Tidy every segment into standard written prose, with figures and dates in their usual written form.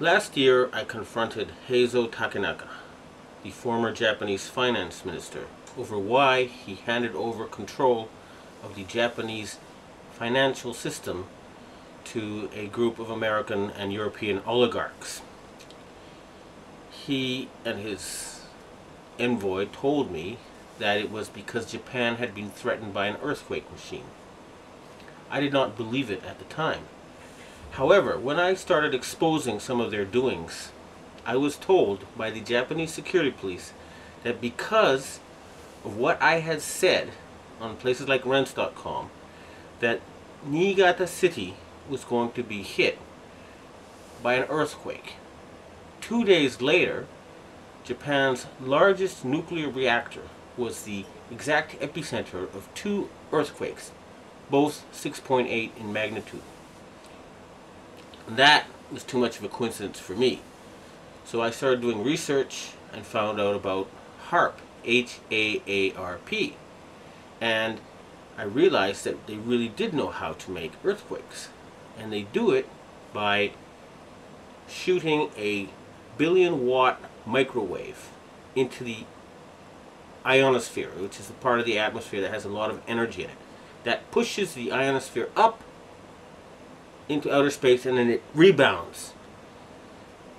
Last year, I confronted Heizo Takenaka, the former Japanese finance minister, over why he handed over control of the Japanese financial system to a group of American and European oligarchs. He and his envoy told me that it was because Japan had been threatened by an earthquake machine. I did not believe it at the time. However, when I started exposing some of their doings, I was told by the Japanese security police that because of what I had said on places like rents.com, that Niigata City was going to be hit by an earthquake. 2 days later, Japan's largest nuclear reactor was the exact epicenter of 2 earthquakes, both 6.8 in magnitude. That was too much of a coincidence for me. So I started doing research and found out about Haarp, H-A-A-R-P. And I realized that they really did know how to make earthquakes. And they do it by shooting a 1 billion watt microwave into the ionosphere, which is the part of the atmosphere that has a lot of energy in it. That pushes the ionosphere up into outer space, and then it rebounds.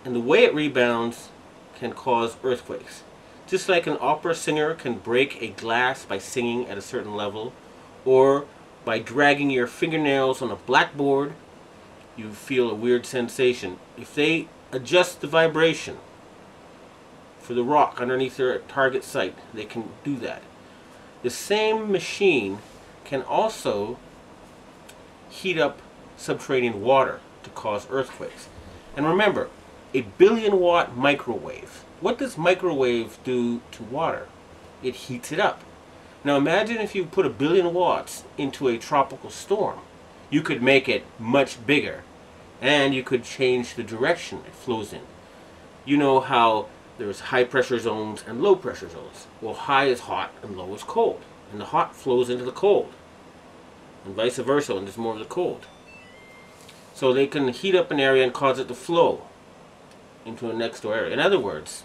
And the way it rebounds can cause earthquakes. Just like an opera singer can break a glass by singing at a certain level, or by dragging your fingernails on a blackboard, you feel a weird sensation. If they adjust the vibration for the rock underneath their target site, they can do that. The same machine can also heat up subterranean water to cause earthquakes. And remember, a 1 billion watt microwave. What does microwave do to water? It heats it up. Now imagine if you put 1 billion watts into a tropical storm. You could make it much bigger, and you could change the direction it flows in. You know how there's high pressure zones and low pressure zones. Well, high is hot and low is cold. And the hot flows into the cold. And vice versa, and there's more of the cold. So they can heat up an area and cause it to flow into a next door area. In other words,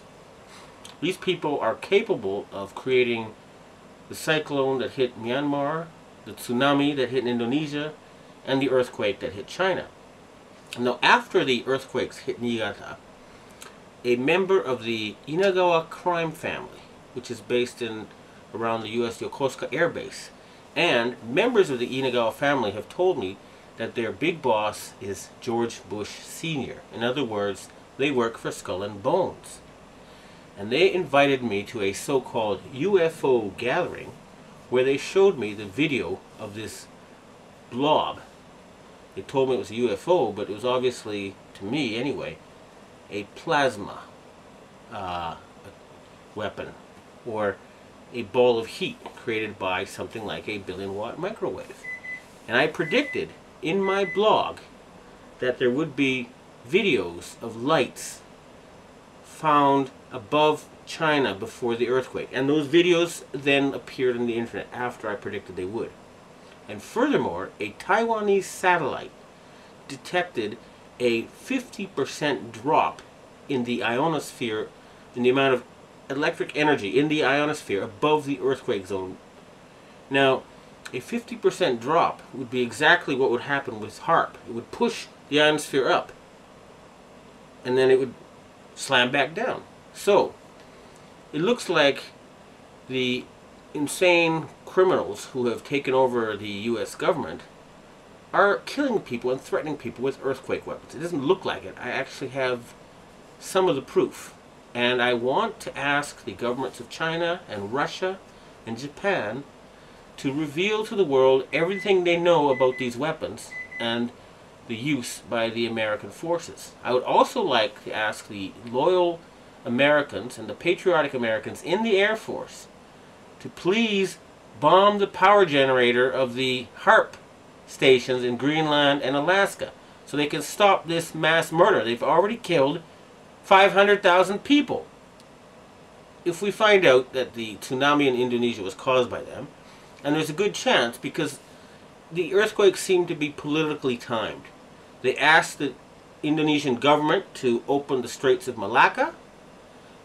these people are capable of creating the cyclone that hit Myanmar, the tsunami that hit Indonesia, and the earthquake that hit China. Now, after the earthquakes hit Niigata, a member of the Inagawa crime family, which is based in around the U.S. Yokosuka Air Base, and members of the Inagawa family have told me that their big boss is George Bush Sr. In other words, they work for Skull and Bones. And they invited me to a so-called UFO gathering where they showed me the video of this blob. They told me it was a UFO, but it was obviously, to me anyway, a plasma weapon, or a ball of heat created by something like a 1 billion watt microwave. And I predicted in my blog that there would be videos of lights found above China before the earthquake. And those videos then appeared on the internet after I predicted they would. And furthermore, a Taiwanese satellite detected a 50% drop in the ionosphere, in the amount of electric energy in the ionosphere above the earthquake zone. Now, a 50% drop would be exactly what would happen with Haarp. It would push the ionosphere up, and then it would slam back down. So, it looks like the insane criminals who have taken over the U.S. government are killing people and threatening people with earthquake weapons. It doesn't look like it. I actually have some of the proof. And I want to ask the governments of China and Russia and Japan to reveal to the world everything they know about these weapons and the use by the American forces. I would also like to ask the loyal Americans and the patriotic Americans in the Air Force to please bomb the power generator of the Haarp stations in Greenland and Alaska so they can stop this mass murder. They've already killed 500,000 people. If we find out that the tsunami in Indonesia was caused by them, and there's a good chance because the earthquakes seem to be politically timed. They asked the Indonesian government to open the Straits of Malacca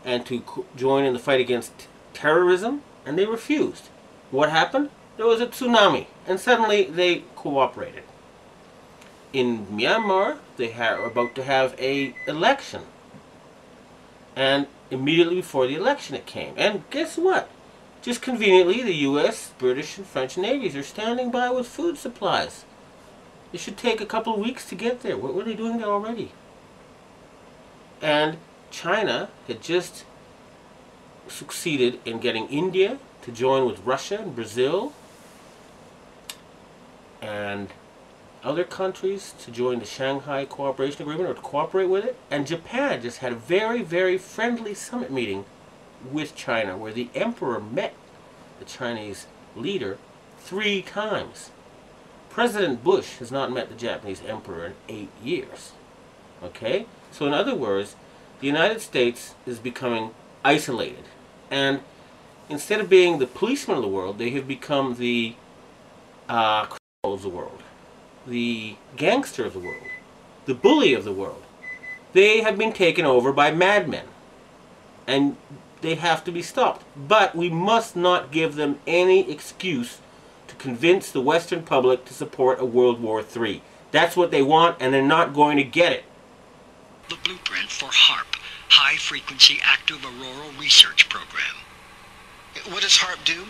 and to join in the fight against terrorism, and they refused. What happened? There was a tsunami, and suddenly they cooperated. In Myanmar, they were about to have an election, and immediately before the election it came. And guess what? Just conveniently, the US, British, and French navies are standing by with food supplies. It should take a couple of weeks to get there. What were they doing there already? And China had just succeeded in getting India to join with Russia and Brazil and other countries to join the Shanghai Cooperation Agreement or to cooperate with it. And Japan just had a very, very friendly summit meeting with China where the emperor met the Chinese leader 3 times. President Bush has not met the Japanese emperor in 8 years. Okay? So in other words, the United States is becoming isolated. And instead of being the policeman of the world, they have become the criminal of the world, the gangster of the world, the bully of the world. They have been taken over by madmen. And they have to be stopped. But we must not give them any excuse to convince the Western public to support a World War III. That's what they want, and they're not going to get it. The blueprint for Haarp, High Frequency Active Auroral Research Program. What does Haarp do?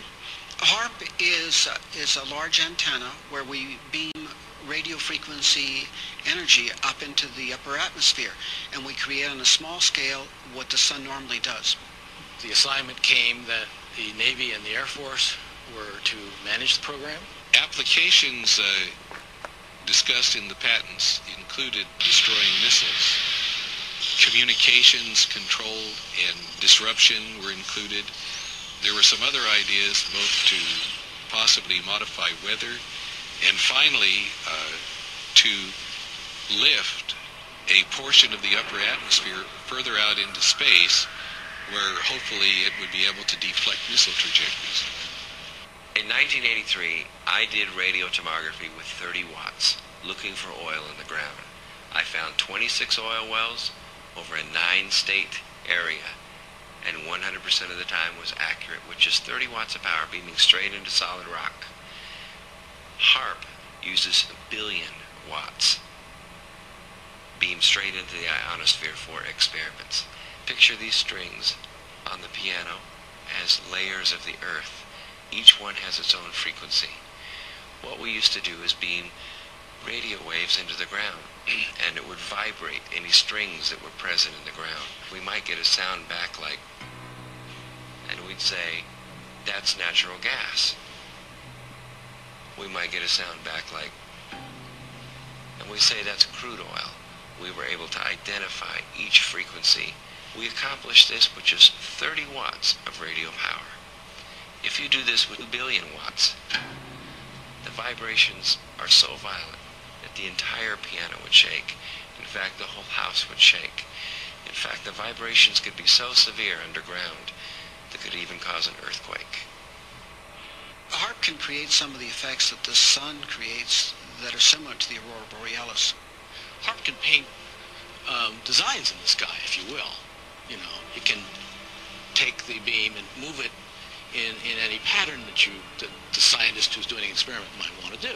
Haarp is a large antenna where we beam radio frequency energy up into the upper atmosphere, and we create on a small scale what the sun normally does. The assignment came that the Navy and the Air Force were to manage the program. Applications discussed in the patents included destroying missiles. Communications control and disruption were included. There were some other ideas both to possibly modify weather and finally to lift a portion of the upper atmosphere further out into space where hopefully it would be able to deflect missile trajectories. In 1983, I did radio tomography with 30 watts, looking for oil in the ground. I found 26 oil wells over a 9-state area, and 100% of the time was accurate, with just 30 watts of power beaming straight into solid rock. Haarp uses 1 billion watts, beamed straight into the ionosphere for experiments. Picture these strings on the piano as layers of the earth. Each one has its own frequency. What we used to do is beam radio waves into the ground, and it would vibrate any strings that were present in the ground. We might get a sound back like, and we'd say, that's natural gas. We might get a sound back like, and we say that's crude oil. We were able to identify each frequency. We accomplished this with just 30 watts of radio power. If you do this with 2 billion watts, the vibrations are so violent that the entire piano would shake. In fact, the whole house would shake. In fact, the vibrations could be so severe underground that could even cause an earthquake. Haarp can create some of the effects that the sun creates that are similar to the aurora borealis. Haarp can paint designs in the sky, if you will. You know, it can take the beam and move it in any pattern that the scientist who's doing an experiment might want to do.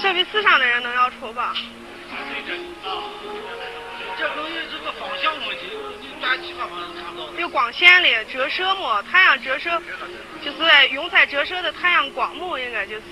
这比4上的人能要丑吧？这东西是个方向问题，你打其他方向看不到。有光线的折射嘛，太阳折射就是用在折射的太阳光幕，应该就是。